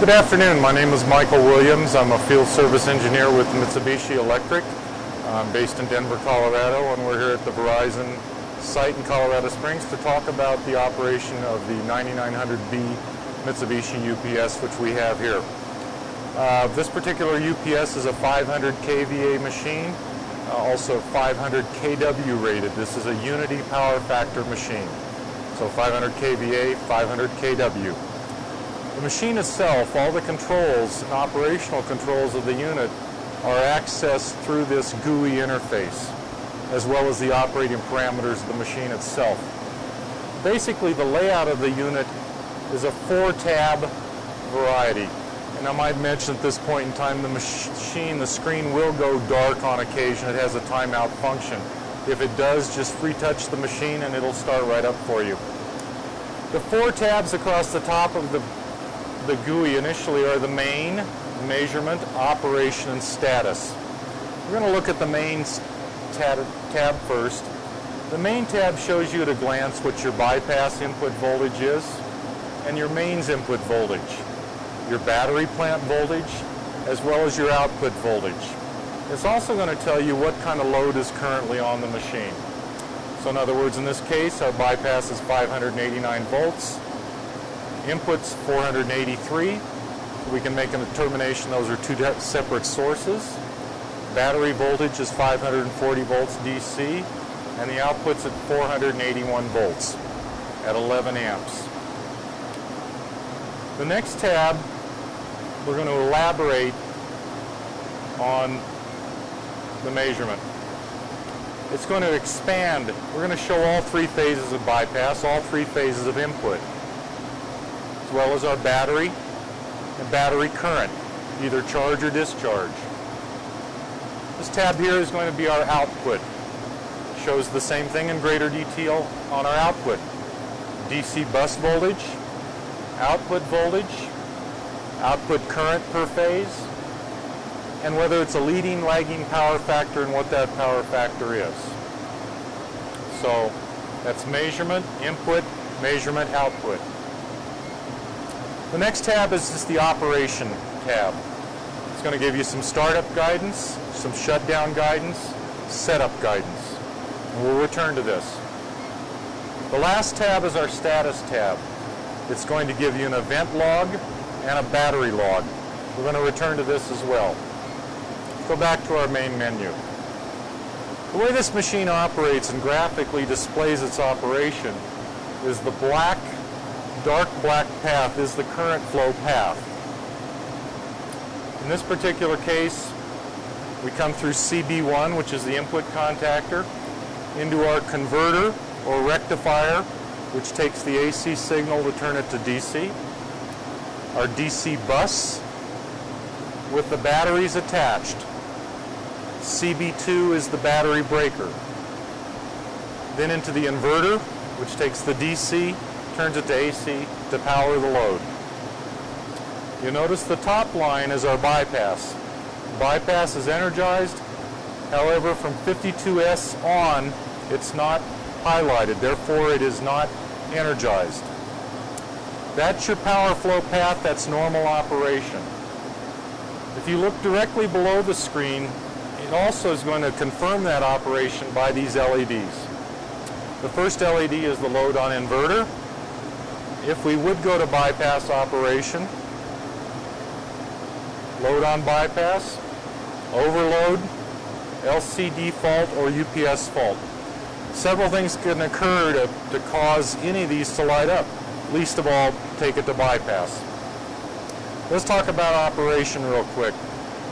Good afternoon. My name is Michael Williams. I'm a field service engineer with Mitsubishi Electric. I'm based in Denver, Colorado, and we're here at the Verizon site in Colorado Springs to talk about the operation of the 9900B Mitsubishi UPS, which we have here. This particular UPS is a 500 kVA machine, also 500 kW rated. This is a unity power factor machine. So 500 kVA, 500 kW. The machine itself, all the controls and operational controls of the unit are accessed through this GUI interface, as well as the operating parameters of the machine itself. Basically, the layout of the unit is a 4-tab variety. And I might mention at this point in time, the screen will go dark on occasion. It has a timeout function. If it does, just free touch the machine and it'll start right up for you. The 4 tabs across the top of the GUI initially are the main, measurement, operation, and status. We're going to look at the main tab first. The main tab shows you at a glance what your bypass input voltage is and your mains input voltage, your battery plant voltage, as well as your output voltage. It's also going to tell you what kind of load is currently on the machine. So in other words, in this case, our bypass is 589 volts. Inputs 483. We can make a determination those are two separate sources. Battery voltage is 540 volts DC, and the output's at 481 volts at 11 amps. The next tab, we're going to elaborate on the measurement. It's going to expand. We're going to show all 3 phases of bypass, all 3 phases of input, as well as our battery and battery current, either charge or discharge. This tab here is going to be our output. It shows the same thing in greater detail on our output. DC bus voltage, output current per phase, and whether it's a leading, lagging power factor and what that power factor is. So that's measurement, input, measurement, output. The next tab is just the operation tab. It's going to give you some startup guidance, some shutdown guidance, setup guidance. And we'll return to this. The last tab is our status tab. It's going to give you an event log and a battery log. We're going to return to this as well. Go back to our main menu. The way this machine operates and graphically displays its operation is the dark black path is the current flow path. In this particular case, we come through CB1, which is the input contactor, into our converter or rectifier, which takes the AC signal to turn it to DC. Our DC bus with the batteries attached. CB2 is the battery breaker. Then into the inverter, which takes the DC, turns it to AC to power the load. You notice the top line is our bypass. Bypass is energized. However, from 52S on, it's not highlighted. Therefore, it is not energized. That's your power flow path. That's normal operation. If you look directly below the screen, it also is going to confirm that operation by these LEDs. The first LED is the load on inverter. If we would go to bypass operation, load on bypass, overload, LCD fault, or UPS fault. Several things can occur to cause any of these to light up. Least of all, take it to bypass. Let's talk about operation real quick.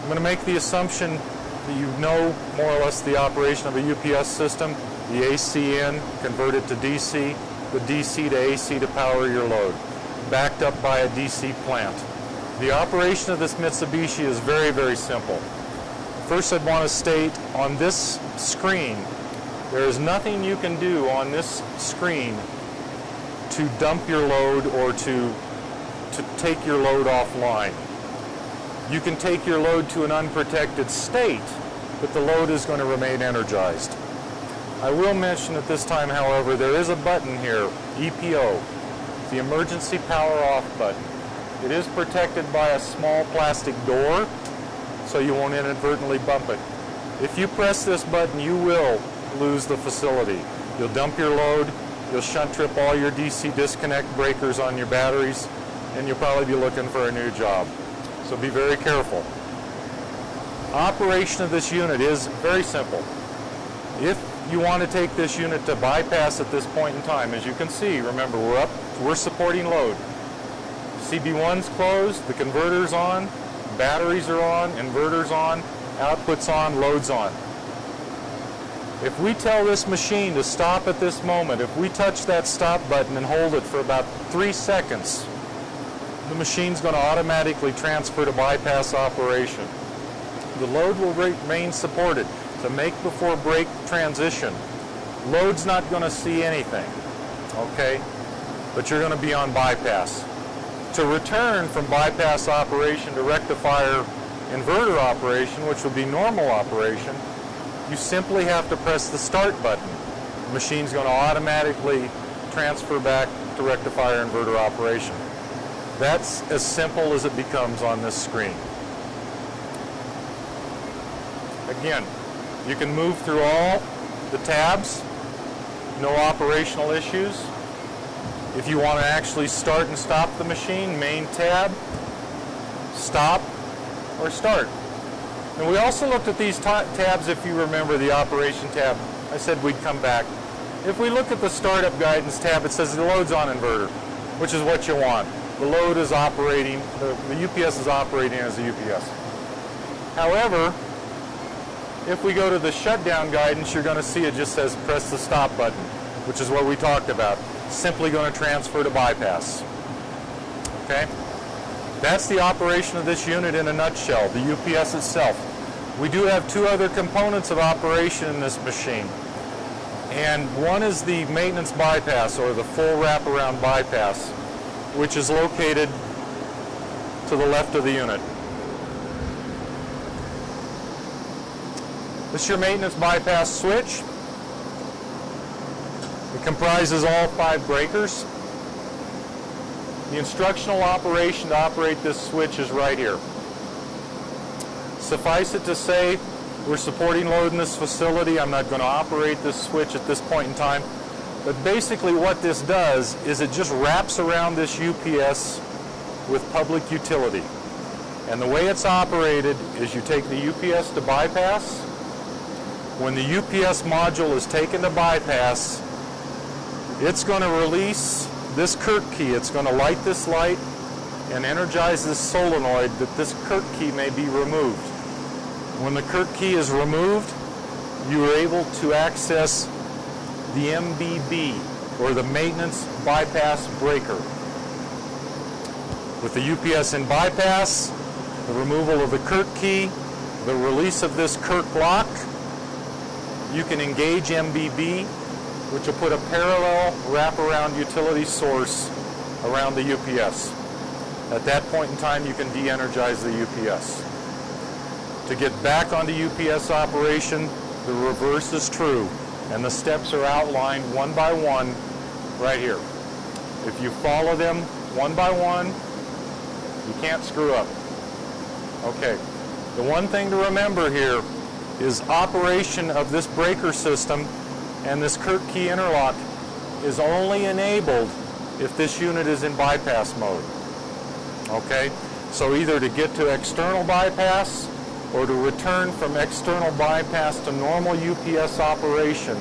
I'm going to make the assumption that you know more or less the operation of a UPS system. The AC in, convert it to DC, the DC to AC to power your load, backed up by a DC plant. The operation of this Mitsubishi is very, very simple. First, I'd want to state on this screen, there is nothing you can do on this screen to dump your load or to take your load offline. You can take your load to an unprotected state, but the load is going to remain energized. I will mention at this time, however, there is a button here, EPO, the emergency power off button. It is protected by a small plastic door, so you won't inadvertently bump it. If you press this button, you will lose the facility. You'll dump your load, you'll shunt trip all your DC disconnect breakers on your batteries, and you'll probably be looking for a new job. So be very careful. Operation of this unit is very simple. If you want to take this unit to bypass at this point in time, as you can see, remember we're supporting load. CB1's closed, the converter's on, batteries are on, inverter's on, output's on, load's on. If we tell this machine to stop at this moment, if we touch that stop button and hold it for about 3 seconds, the machine's going to automatically transfer to bypass operation. The load will remain supported. To make before break transition, load's not going to see anything, okay? But you're going to be on bypass. To return from bypass operation to rectifier inverter operation, which will be normal operation, you simply have to press the start button. The machine's going to automatically transfer back to rectifier inverter operation. That's as simple as it becomes on this screen. Again, you can move through all the tabs, no operational issues. If you want to actually start and stop the machine, main tab, stop, or start. And we also looked at these tabs, if you remember the operation tab. I said we'd come back. If we look at the startup guidance tab, it says the load's on inverter, which is what you want. The load is operating, the UPS is operating as a UPS. However, if we go to the shutdown guidance, you're going to see it just says press the stop button, which is what we talked about. Simply going to transfer to bypass. Okay? That's the operation of this unit in a nutshell, the UPS itself. We do have two other components of operation in this machine. And one is the maintenance bypass, or the full wraparound bypass, which is located to the left of the unit. This is your maintenance bypass switch. It comprises all 5 breakers. The instructional operation to operate this switch is right here. Suffice it to say, we're supporting load in this facility. I'm not going to operate this switch at this point in time. But basically what this does is it just wraps around this UPS with public utility. And the way it's operated is you take the UPS to bypass. When the UPS module is taken to bypass, it's going to release this Kirk key. It's going to light this light and energize this solenoid that this Kirk key may be removed. When the Kirk key is removed, you are able to access the MBB, or the maintenance bypass breaker. With the UPS in bypass, the removal of the Kirk key, the release of this Kirk lock, you can engage MBB, which will put a parallel wraparound utility source around the UPS. At that point in time, you can de-energize the UPS. To get back onto UPS operation, the reverse is true, and the steps are outlined one by one right here. If you follow them one by one, you can't screw up. Okay, the one thing to remember here is operation of this breaker system and this Kirk key interlock is only enabled if this unit is in bypass mode. Okay, so either to get to external bypass or to return from external bypass to normal UPS operation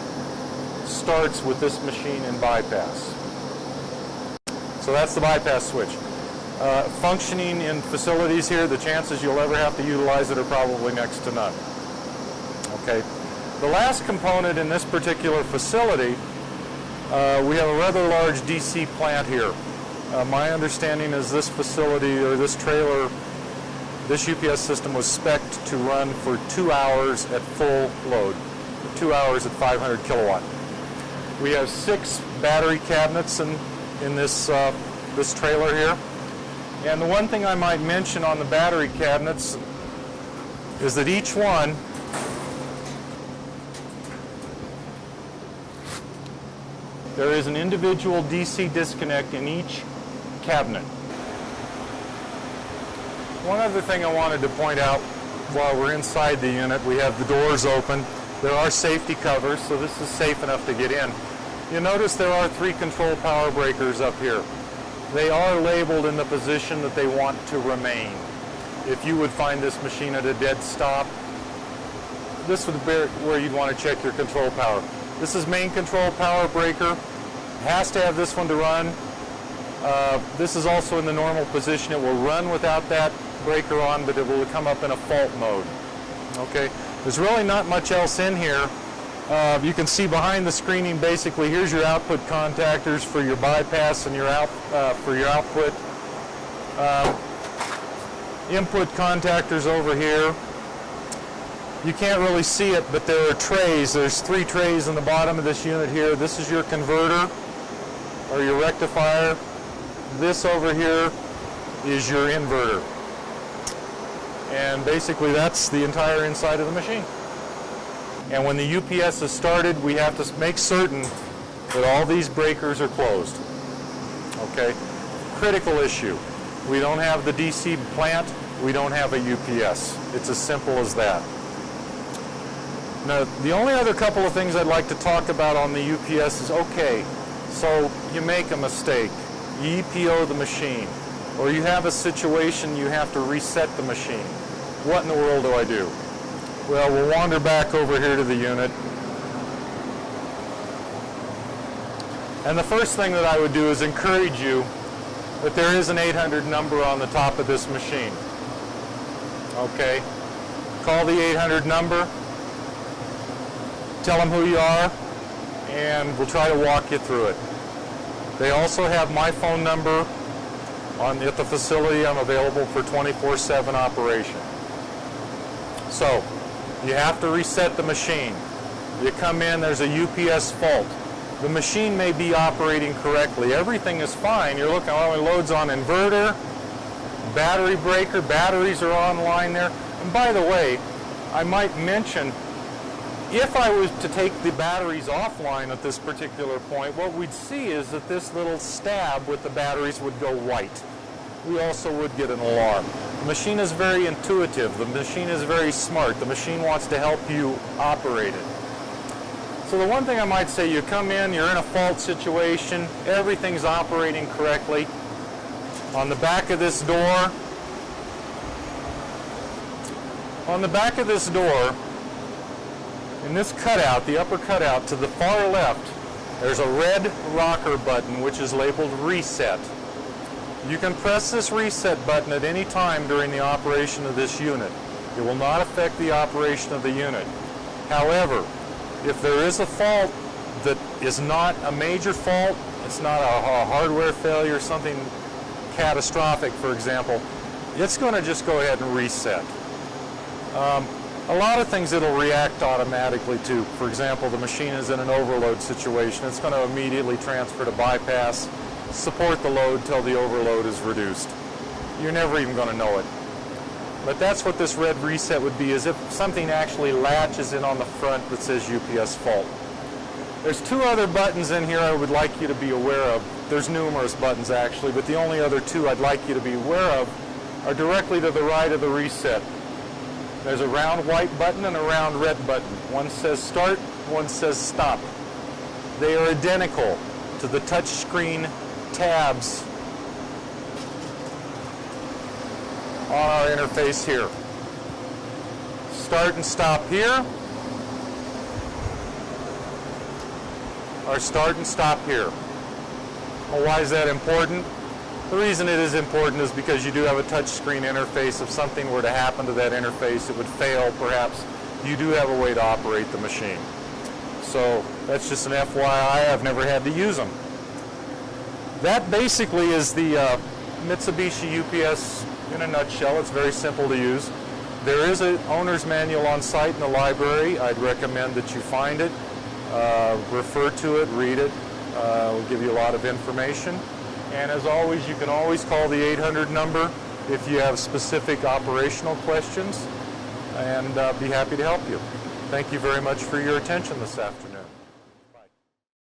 starts with this machine in bypass. So that's the bypass switch. Functioning in facilities here, the chances you'll ever have to utilize it are probably next to none. Okay. The last component in this particular facility, we have a rather large DC plant here. My understanding is this facility, or this trailer, this UPS system was spec'd to run for 2 hours at full load, 2 hours at 500 kilowatt. We have 6 battery cabinets in this, this trailer here. And the one thing I might mention on the battery cabinets is that each one there is an individual DC disconnect in each cabinet. One other thing I wanted to point out while we're inside the unit, we have the doors open. There are safety covers, so this is safe enough to get in. You notice there are 3 control power breakers up here. They are labeled in the position that they want to remain. If you would find this machine at a dead stop, this would be where you'd want to check your control power. This is main control power breaker. It has to have this one to run. This is also in the normal position. It will run without that breaker on, but it will come up in a fault mode. Okay, there's really not much else in here. You can see behind the screening, basically, here's your output contactors for your bypass and your for your output. Input contactors over here. You can't really see it, but there are trays. There's 3 trays in the bottom of this unit here. This is your converter or your rectifier. This over here is your inverter. And basically that's the entire inside of the machine. And when the UPS is started, we have to make certain that all these breakers are closed. Okay? Critical issue. We don't have the DC plant, we don't have a UPS. It's as simple as that. Now, the only other couple of things I'd like to talk about on the UPS is, okay, so you make a mistake, you EPO the machine, or you have a situation you have to reset the machine. What in the world do I do? Well, we'll wander back over here to the unit. And the first thing that I would do is encourage you that there is an 800 number on the top of this machine. Okay? Call the 800 number. Tell them who you are, and we'll try to walk you through it. They also have my phone number at the facility. I'm available for 24/7 operation. So, you have to reset the machine. You come in, there's a UPS fault. The machine may be operating correctly. Everything is fine. You're looking, oh, it loads on inverter, battery breaker, batteries are online there. And by the way, I might mention, if I was to take the batteries offline at this particular point, what we'd see is that this little stab with the batteries would go white. We also would get an alarm. The machine is very intuitive. The machine is very smart. The machine wants to help you operate it. So the one thing I might say, you come in, you're in a fault situation, everything's operating correctly. On the back of this door, in this cutout, the upper cutout to the far left, there's a red rocker button which is labeled reset. You can press this reset button at any time during the operation of this unit. It will not affect the operation of the unit. However, if there is a fault that is not a major fault, it's not a hardware failure, something catastrophic, for example, it's going to just go ahead and reset. A lot of things it'll react automatically to. For example, the machine is in an overload situation. It's going to immediately transfer to bypass, support the load till the overload is reduced. You're never even going to know it. But that's what this red reset would be, is if something actually latches in on the front that says UPS fault. There's 2 other buttons in here I would like you to be aware of. There's numerous buttons actually, but the only other 2 I'd like you to be aware of are directly to the right of the reset. There's a round white button and a round red button. One says start, one says stop. They are identical to the touch screen tabs on our interface here. Start and stop here, or start and stop here. Well, why is that important? The reason it is important is because you do have a touch screen interface. If something were to happen to that interface, it would fail perhaps. You do have a way to operate the machine. So that's just an FYI. I've never had to use them. That basically is the Mitsubishi UPS in a nutshell. It's very simple to use. There is an owner's manual on site in the library. I'd recommend that you find it, refer to it, read it. We'll give you a lot of information. And as always, you can always call the 800 number if you have specific operational questions, and be happy to help you. Thank you very much for your attention this afternoon.